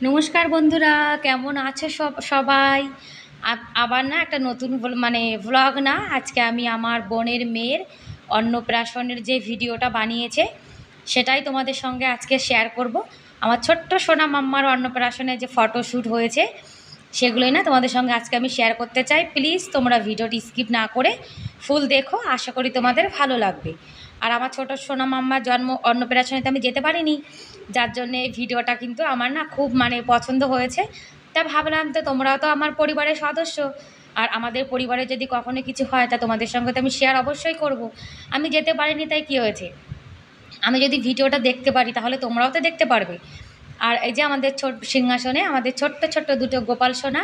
নমস্কার বন্ধুরা, কেমন আছে সবাই? আবার না একটা নতুন মানে ভ্লগ না, আজকে আমি আমার বোনের মেয়ের অন্নপ্রাশনের যে ভিডিওটা বানিয়েছে সেটাই তোমাদের সঙ্গে আজকে শেয়ার করব। আমার ছোট্ট সোনা মাম্মার অন্নপ্রাশনে যে ফটোশ্যুট হয়েছে সেগুলোই না তোমাদের সঙ্গে আজকে আমি শেয়ার করতে চাই। প্লিজ তোমরা ভিডিওটি স্কিপ না করে ফুল দেখো, আশা করি তোমাদের ভালো লাগবে। আর আমার ছোট সোনা মাম্মার জন্ম অন্নপ্রাশনে তো আমি যেতে পারিনি, যার জন্যে এই ভিডিওটা কিন্তু আমার না খুব মানে পছন্দ হয়েছে। তা ভাবলাম তো তোমরাও তো আমার পরিবারের সদস্য, আর আমাদের পরিবারে যদি কখনো কিছু হয় তা তোমাদের সঙ্গে তো আমি শেয়ার অবশ্যই করব। আমি যেতে পারিনি তাই কী হয়েছে, আমি যদি ভিডিওটা দেখতে পারি তাহলে তোমরাও তো দেখতে পারবে। আর এই যে আমাদের সিংহাসনে আমাদের ছোট্ট ছোট্ট দুটো গোপাল সোনা,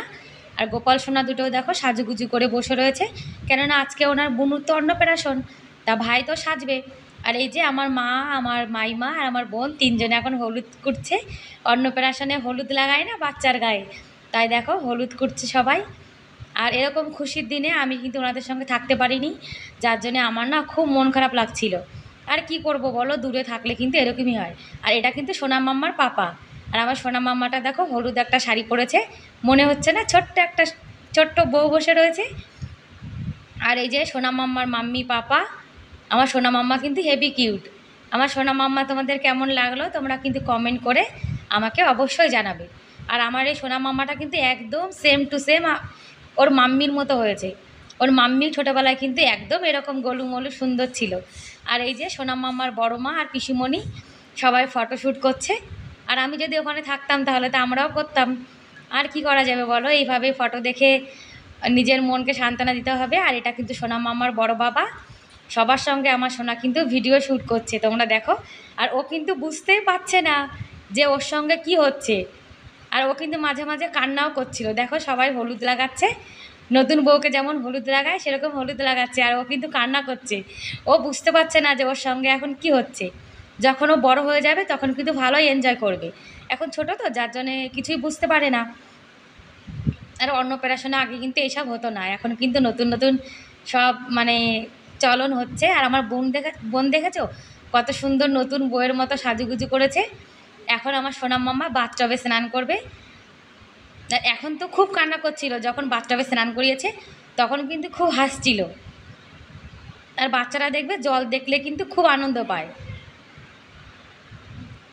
আর গোপাল সোনা দুটো দেখো সাজুগুজু করে বসে রয়েছে, কেননা আজকে ওনার বুনুর তো অন্নপ্রাশন, তা ভাই তো সাজবে। আর এই যে আমার মা, আমার মাইমা আর আমার বোন তিনজনে এখন হলুদ কুটছে। অন্নপ্রাশনে হলুদ লাগায় না বাচ্চার গায়ে, তাই দেখো হলুদ কুটছে সবাই। আর এরকম খুশির দিনে আমি কিন্তু ওনাদের সঙ্গে থাকতে পারিনি, যার জন্যে আমার না খুব মন খারাপ লাগছিল। আর কি করব বলো, দূরে থাকলে কিন্তু এরকমই হয়। আর এটা কিন্তু সোনা মাম্মার পাপা, আর আমার সোনা মাম্মাটা দেখো হলুদ একটা শাড়ি পরেছে, মনে হচ্ছে না ছোট্ট একটা ছোট্ট বউ বসে রয়েছে। আর এই যে সোনা মাম্মার মাম্মি পাপা, আমার সোনা মাম্মা কিন্তু হেভি কিউট। আমার সোনা মাম্মা তোমাদের কেমন লাগলো তোমরা কিন্তু কমেন্ট করে আমাকে অবশ্যই জানাবে। আর আমার এই সোনা মাম্মাটা কিন্তু একদম সেম টু সেম ওর মাম্মির মতো হয়েছে। ওর মাম্মি ছোটোবেলায় কিন্তু একদম এরকম গোলুমলু সুন্দর ছিল। আর এই যে সোনা মাম্মার বড় মা আর পিসিমণি সবাই ফটোশ্যুট করছে। আর আমি যদি ওখানে থাকতাম তাহলে তো আমরাও করতাম। আর কি করা যাবে বলো, এইভাবে ফটো দেখে নিজের মনকে সান্ত্বনা দিতে হবে। আর এটা কিন্তু সোনা মামার বড় বাবা, সবার সঙ্গে আমার সোনা কিন্তু ভিডিও শ্যুট করছে, তোমরা দেখো। আর ও কিন্তু বুঝতেই পারছে না যে ওর সঙ্গে কি হচ্ছে। আর ও কিন্তু মাঝে মাঝে কান্নাও করছিল, দেখো সবাই হলুদ লাগাচ্ছে, নতুন বউকে যেমন হলুদ লাগায় সেরকম হলুদ লাগাচ্ছে, আর ও কিন্তু কান্না করছে। ও বুঝতে পারছে না যে ওর সঙ্গে এখন কি হচ্ছে। যখন ও বড় হয়ে যাবে তখন কিন্তু ভালোই এনজয় করবে, এখন ছোট তো যার জন্যে কিছুই বুঝতে পারে না। আর অন্নপ্রাশনে আগে কিন্তু এসব হতো না, এখন কিন্তু নতুন নতুন সব মানে চলন হচ্ছে। আর আমার বোন দেখেছো কত সুন্দর নতুন বউয়ের মতো সাজুগুজু করেছে। এখন আমার সোনাম মাম্মা বাথটবে স্নান করবে। আর এখন তো খুব কান্না করছিল, যখন বাথটবে স্নান করিয়েছে তখন কিন্তু খুব হাসছিল। আর বাচ্চারা দেখবে জল দেখলে কিন্তু খুব আনন্দ পায়।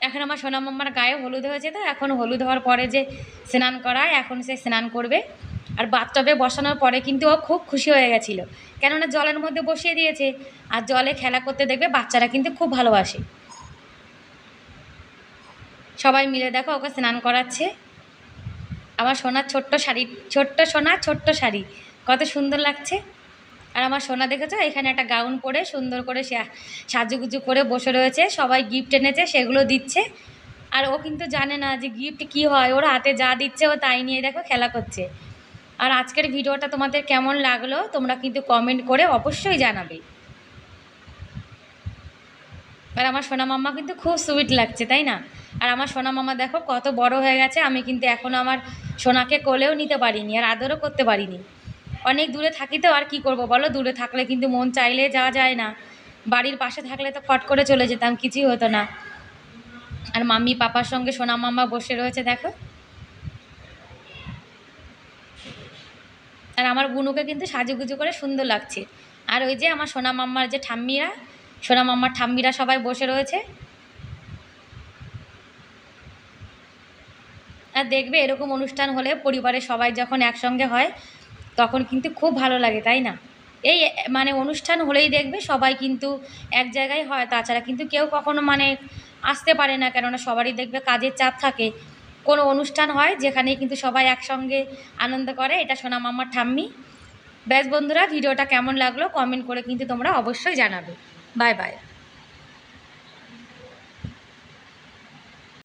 এখন আমার সোনা মাম্মার গায়ে হলুদ হয়েছে, তো এখন হলুদ হওয়ার পরে যে স্নান করায় এখন সে স্নান করবে। আর বাথটবে বসানোর পরে কিন্তু ও খুব খুশি হয়ে গেছিলো, কেননা জলের মধ্যে বসিয়ে দিয়েছে। আর জলে খেলা করতে দেখবে বাচ্চারা কিন্তু খুব ভালোবাসে। সবাই মিলে দেখো ওকে স্নান করাচ্ছে। আমার সোনার ছোট্ট শাড়ি, ছোট্ট সোনা ছোট্ট শাড়ি, কত সুন্দর লাগছে। আর আমার সোনা দেখেছো এখানে একটা গাউন পরে সুন্দর করে সাজুগুজু করে বসে রয়েছে, সবাই গিফট এনেছে সেগুলো দিচ্ছে। আর ও কিন্তু জানে না যে গিফট কী হয়, ওর হাতে যা দিচ্ছে ও তাই নিয়ে দেখো খেলা করছে। আর আজকের ভিডিওটা তোমাদের কেমন লাগলো তোমরা কিন্তু কমেন্ট করে অবশ্যই জানাবে। আর আমার সোনা মাম্মা কিন্তু খুব সুইট লাগছে, তাই না? আর আমার সোনা মামা দেখো কত বড় হয়ে গেছে, আমি কিন্তু এখনও আমার সোনাকে কোলেও নিতে পারিনি আর আদরও করতে পারিনি। অনেক দূরে থাকি তো, আর কি করব বলো, দূরে থাকলে কিন্তু মন চাইলে যাওয়া যায় না। বাড়ির পাশে থাকলে তো ফট করে চলে যেতাম, কিছুই হতো না। আর মাম্মি পাপার সঙ্গে সোনা মাম্মা বসে রয়েছে দেখো। আর আমার বুনুকে কিন্তু সাজুগুজু করে সুন্দর লাগছে। আর ওই যে আমার সোনা মাম্মার যে ঠাম্মিরা, সোনা মাম্মার ঠাম্মিরা সবাই বসে রয়েছে। আর দেখবে এরকম অনুষ্ঠান হলে পরিবারের সবাই যখন একসঙ্গে হয় তখন কিন্তু খুব ভালো লাগে, তাই না? এই মানে অনুষ্ঠান হলেই দেখবে সবাই কিন্তু এক জায়গায় হয়, তাছাড়া কিন্তু কেউ কখনো মানে আসতে পারে না, কেননা সবারই দেখবে কাজের চাপ থাকে। কোনো অনুষ্ঠান হয় যেখানে কিন্তু সবাই একসঙ্গে আনন্দ করে, এটা সোনা মাম্মার ঠাম্মি। ব্যাস বন্ধুরা, ভিডিওটা কেমন লাগলো কমেন্ট করে কিন্তু তোমরা অবশ্যই জানাবে। Bye bye.